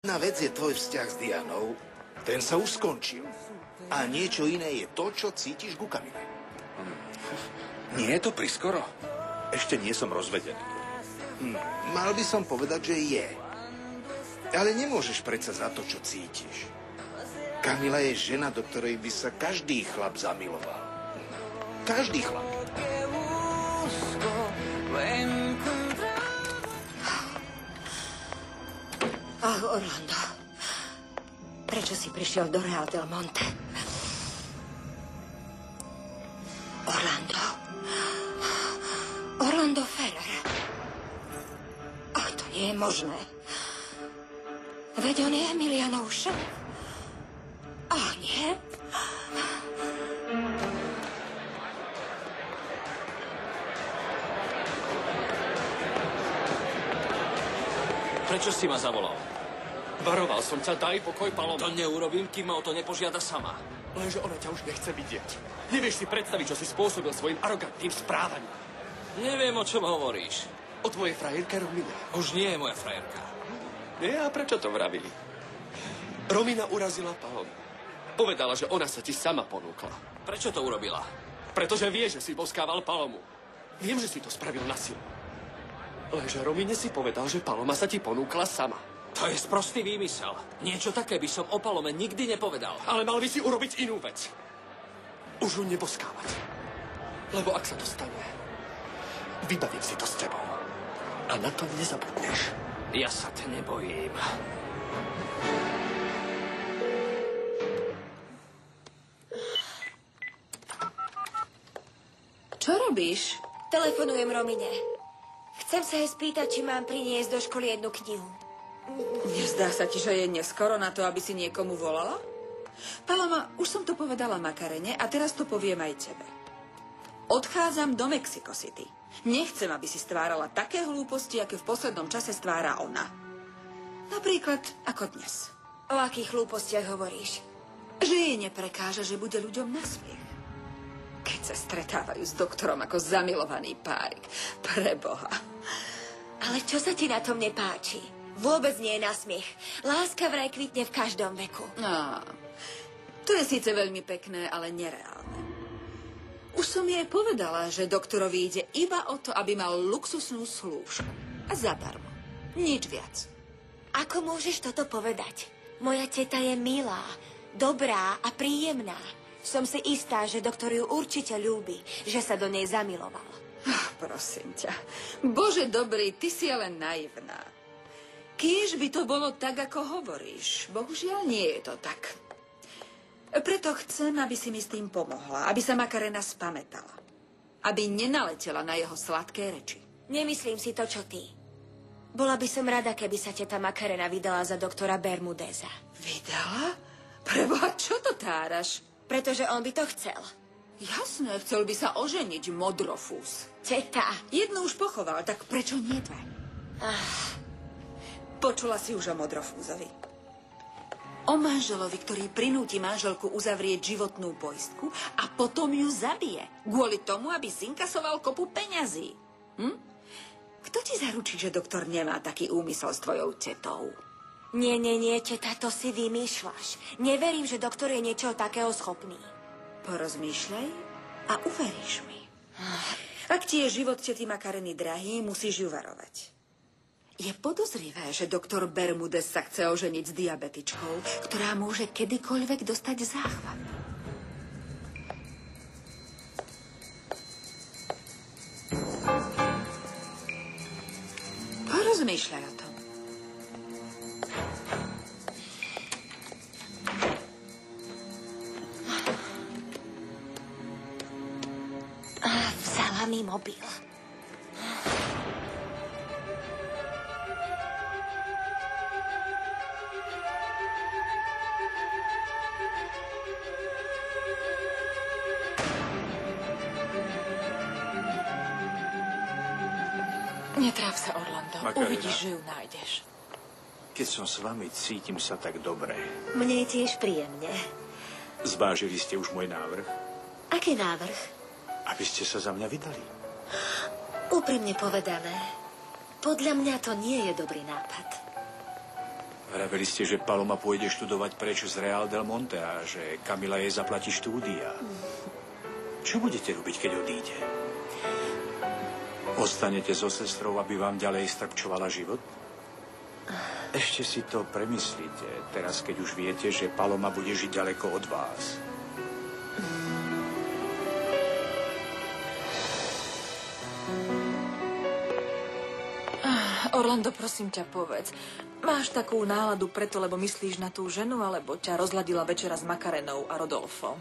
Jedna vec je tvoj vzťah s Dianou, ten sa už skončil. A niečo iné je to, čo cítiš ku Kamile. Nie je to priskoro? Ešte nie som rozvedený. Mal by som povedať, že je. Ale nemôžeš predsa za to, čo cítiš. Kamila je žena, do ktorej by sa každý chlap zamiloval. Každý chlap. Orlando, prečo si prišiel do Real del Monte? Orlando Ferrer. Ach, to nie je možné. Veď on je Emilianov šéf. Ach, nie? Prečo si ma zavolal? Varoval som ťa, daj pokoj Palome. To neurobím, kým ma o to nepožiada sama. Lenže ona ťa už nechce vidieť. Nevieš si predstaviť, čo si spôsobil svojim arogantným správaním. Neviem, o čom hovoríš. O tvojej frajerke Romine. Už nie je moja frajerka. Nie, a prečo to vravili? Romina urazila Palomu. Povedala, že ona sa ti sama ponúkla. Prečo to urobila? Pretože vie, že si boskával Palomu. Viem, že si to spravil na silu. Lenže Romine si povedal, že Paloma sa ti ponúkla sama. To je sprostý výmysel. Niečo také by som o Palome nikdy nepovedal. Ale mal by si urobiť inú vec. Už ju neboskávať. Lebo ak sa to stane, vybavím si to s tebou. A na to nezabudneš. Ja sa te nebojím. Čo robíš? Telefonujem Romine. Chcem sa jej spýtať, či mám priniesť do školy jednu knihu. Nezdá sa ti, že je neskoro na to, aby si niekomu volala? Paloma, už som to povedala Makarene a teraz to poviem aj tebe. Odchádzam do Mexico City. Nechcem, aby si stvárala také hlúposti, aké v poslednom čase stvára ona. Napríklad ako dnes. O akých hlúpostiach hovoríš? Že jej neprekáža, že bude ľuďom na smiech. Keď sa stretávajú s doktorom ako zamilovaný párik. Preboha. Ale čo sa ti na tom nepáči? Vôbec nie je na smiech. Láska vraj kvitne v každom veku. No, to je síce veľmi pekné, ale nereálne. Už som jej povedala, že doktorovi ide iba o to, aby mal luxusnú slúžku. A zadarmo. Nič viac. Ako môžeš toto povedať? Moja teta je milá, dobrá a príjemná. Som si istá, že doktor ju určite ľúbi, že sa do nej zamiloval. Prosím ťa. Bože dobrý, ty si len naivná. Kýž by to bolo tak, ako hovoríš. Bohužiaľ nie je to tak. Preto chcem, aby si mi s tým pomohla, aby sa Makarena spamätala. Aby nenaletela na jeho sladké reči. Nemyslím si to, čo ty. Bola by som rada, keby sa teta Makarena vydala za doktora Bermudeza. Vydala? Preboha, čo to táraš? Pretože on by to chcel. Jasné, chcel by sa oženiť, modrofús. Teta. Jednu už pochoval, tak prečo nie dve? Počula si už o modrofúzovi. O manželovi, ktorý prinúti manželku uzavrieť životnú poistku a potom ju zabije. Kvôli tomu, aby zinkasoval kopu peňazí. Kto ti zaručí, že doktor nemá taký úmysel s tvojou tetou? Nie, teta, to si vymýšľaš. Neverím, že doktor je niečo takého schopný. Porozmýšľaj a uveríš mi. Ak ti je život tety Makareny drahý, musíš ju varovať. Je podozrivé, že doktor Bermudez sa chce oženiť s diabetičkou, ktorá môže kedykoľvek dostať záchvat. Porozmýšľaj o tom. Vzala mi mobil. Netráv sa, Orlando. Makarena. Uvidíš, že ju nájdeš. Keď som s vami, cítim sa tak dobre. Mne je tiež príjemne. Zvážili ste už môj návrh? Aký návrh? Aby ste sa za mňa vydali. Úprimne povedané, podľa mňa to nie je dobrý nápad. Vraveli ste, že Paloma pôjde študovať preč z Real del Monte a že Kamila jej zaplatí štúdia. Čo budete robiť, keď odíde? Ostanete so sestrou, aby vám ďalej strpčovala život? Ešte si to premyslíte, teraz keď už viete, že Paloma bude žiť ďaleko od vás. Orlando, prosím ťa, povedz. Máš takú náladu preto, lebo myslíš na tú ženu, alebo ťa rozladila večera s Makarenou a Rodolfom?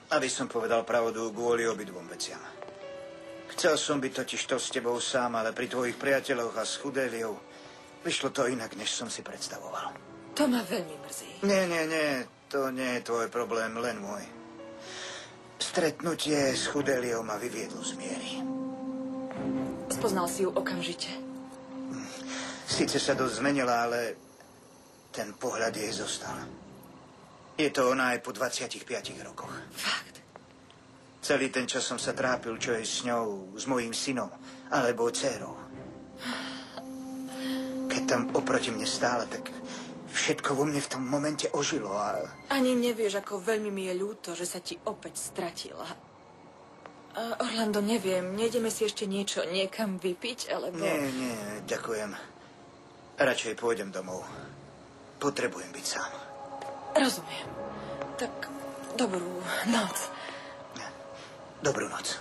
Aby som povedal pravdu, kvôli obidvom veciam. Chcel som byť totižto s tebou sám, ale pri tvojich priateľoch a s Chudeliou vyšlo to inak, než som si predstavoval. To ma veľmi mrzí. Nie, to nie je tvoj problém, len môj. Stretnutie s Chudeliou ma vyviedlo z miery. Spoznal si ju okamžite. Sice sa dosť zmenila, ale ten pohľad jej zostal. Je to ona aj po 25 rokoch. Fakt? Celý ten čas som sa trápil, čo je s ňou, s mojím synom, alebo dcérou. Keď tam oproti mne stála, tak všetko vo mne v tom momente ožilo a... Ani nevieš, ako veľmi mi je ľúto, že sa ti opäť stratila. Orlando, neviem, nejdeme si ešte niečo niekam vypiť, alebo... Nie, ďakujem. Radšej pôjdem domov. Potrebujem byť sám. Rozumiem. Tak dobrú noc. Dobrú noc.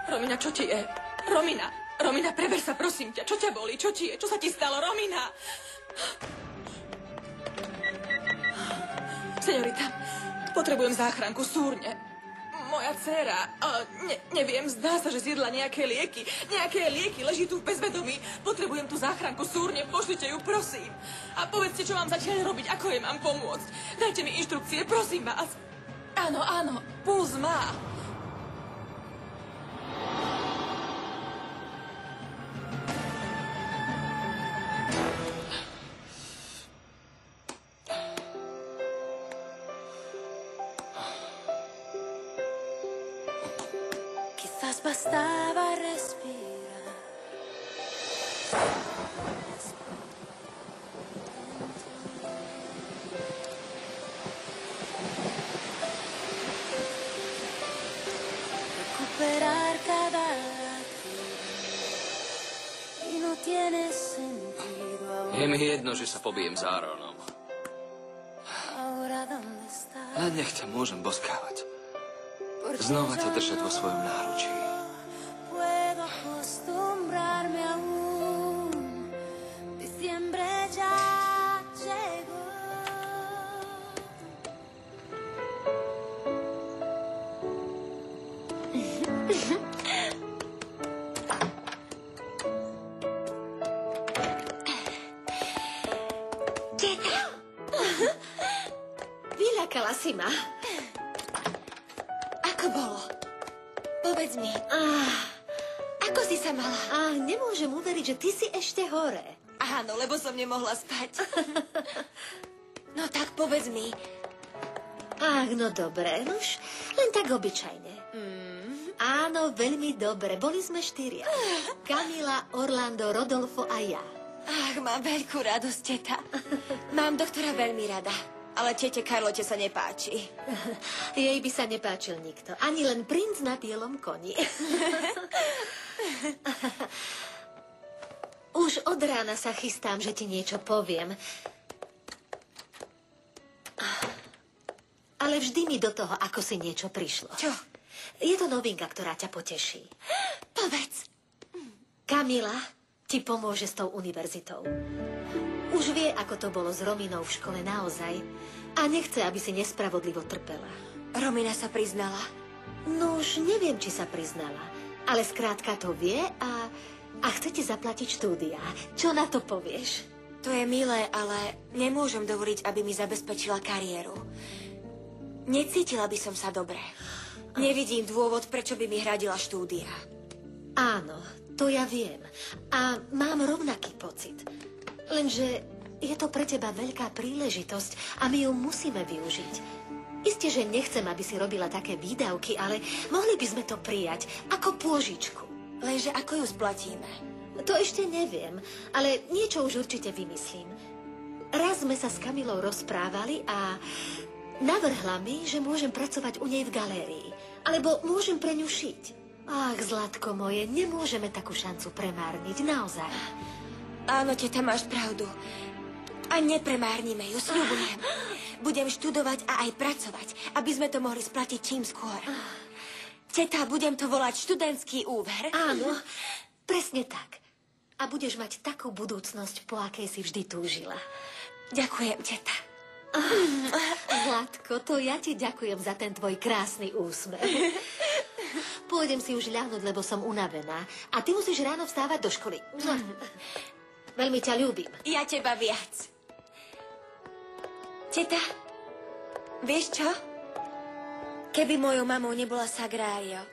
Romina, čo ti je? Romina, preber sa, prosím ťa. Čo ťa bolí? Čo ti je? Čo sa ti stalo? Romina! Seňorita, potrebujem záchranku súrne. Moja dcéra, neviem, zdá sa, že zjedla nejaké lieky. Leží tu v bezvedomí. Potrebujem tú záchranku súrne, pošlite ju, prosím. A povedzte, čo mám zatiaľ robiť, ako jej mám pomôcť. Dajte mi inštrukcie, prosím vás. Áno, puls má. Bastaba respirar. Recuperar cada y no tiene sentido. Je mi jedno, že sa pobijem s Aaronom. Len nech ťa môžem boskávať. Znova ťa držať vo svojom náručí. Vyľakala si ma. Ako bolo? Povedz mi. Ako si sa mala? Nemôžem uveriť, že ty si ešte hore. Áno, lebo som nemohla spať. No tak povedz mi. No dobre, už len tak obyčajne. Áno, veľmi dobre. Boli sme 4. Kamila, Orlando, Rodolfo a ja. Mám veľkú radosť, teta. Mám doktora veľmi rada. Ale tete Karlote sa nepáči. Jej by sa nepáčil nikto. Ani len princ na bielom koni. Už od rána sa chystám, že ti niečo poviem. Ale vždy mi do toho, ako si niečo prišlo. Čo? Je to novinka, ktorá ťa poteší. Povedz. Kamila ti pomôže s tou univerzitou. Už vie, ako to bolo s Rominou v škole naozaj a nechce, aby si nespravodlivo trpela. Romina sa priznala. No už neviem, či sa priznala. Ale skrátka to vie a chce ti zaplatiť štúdia. Čo na to povieš? To je milé, ale nemôžem dovoliť, aby mi zabezpečila kariéru. Necítila by som sa dobre. Nevidím dôvod, prečo by mi hradila štúdia. Áno, to ja viem. A mám rovnaký pocit. Lenže je to pre teba veľká príležitosť a my ju musíme využiť. Isté, že nechcem, aby si robila také výdavky, ale mohli by sme to prijať ako pôžičku. Lenže ako ju splatíme? To ešte neviem, ale niečo už určite vymyslím. Raz sme sa s Kamilou rozprávali a navrhla mi, že môžem pracovať u nej v galérii. Alebo môžem pre ňu šiť. Ach, zlatko moje, nemôžeme takú šancu premárniť, naozaj. Áno, teta, máš pravdu. A nepremárnime ju, sľubujem. Budem študovať a aj pracovať, aby sme to mohli splatiť čím skôr. Teta, budem to volať študentský úver. Áno, presne tak. A budeš mať takú budúcnosť, po akej si vždy túžila. Ďakujem, teta. Zlatko, to ja ti ďakujem za ten tvoj krásny úsmev. Pôjdem si už ľahnúť, lebo som unavená. A ty musíš ráno vstávať do školy. Veľmi ťa ľúbim. Ja teba viac. Teta, vieš čo? Keby mojou mamou nebola Sagrario,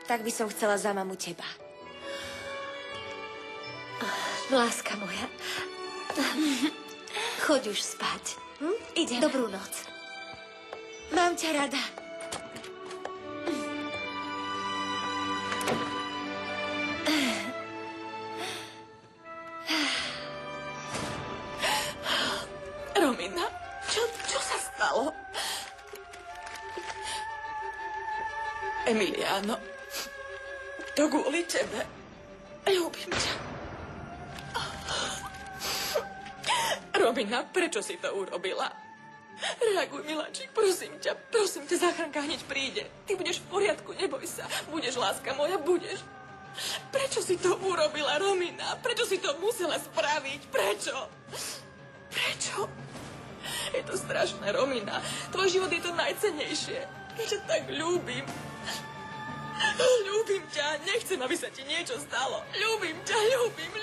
tak by som chcela za mamu teba. Láska moja, choď už spať. Idem. Dobrú noc. Mám ťa rada. Romina, čo sa stalo? Emiliano, to kvôli tebe. Ľúbim ťa. Romina, prečo si to urobila? Reaguj, miláčik, prosím ťa, záchranka hneď príde. Ty budeš v poriadku, neboj sa. Budeš, láska moja, budeš. Prečo si to urobila, Romina? Prečo si to musela spraviť? Prečo? Je to strašné, Romina. Tvoj život je to najcennejšie. Ja ťa tak ľúbim. Ľúbim ťa, nechcem, aby sa ti niečo stalo. Ľúbim ťa, ľúbim.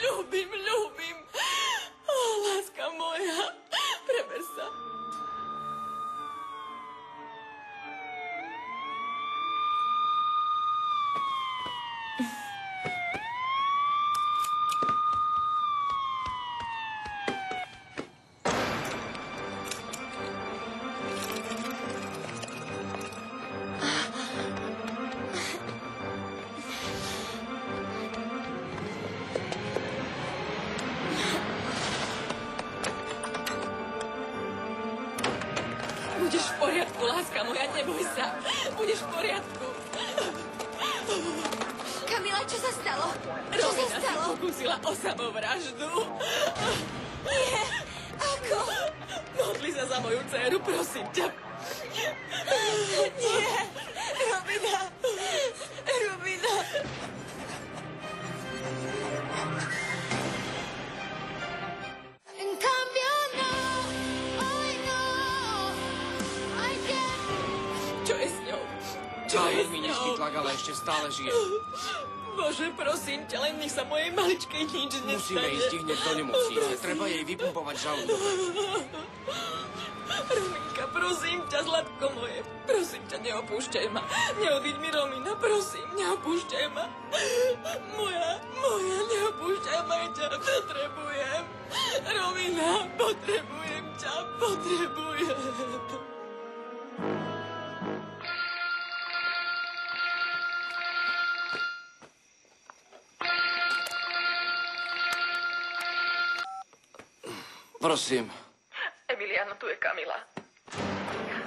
Láska moja, preber sa. Budeš v poriadku, láska moja, neboj sa. Budeš v poriadku. Kamila, čo sa stalo? Romina sa pokúsila o samovraždu. Nie, ako? Modli sa za moju dceru, prosím ťa. Nie, Romina. Čo je s ňou? Mi neskytlak, ale ešte stále žije. Bože, prosím ťa, len nech sa mojej maličkej nič nestane. Musíme ísť hneď do nemocnice. Treba jej vypumpovať žalúdok. Rominka, prosím ťa, zlatko moje. Prosím ťa, neopúšťaj ma. Neodíď mi, Romina, prosím, neopúšťaj ma. Moja, neopúšťaj ma, ja ťa potrebujem. Romina, potrebujem ťa. Prosím. Emiliano, tu je Kamila.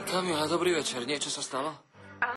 Kamila, dobrý večer. Niečo sa stalo?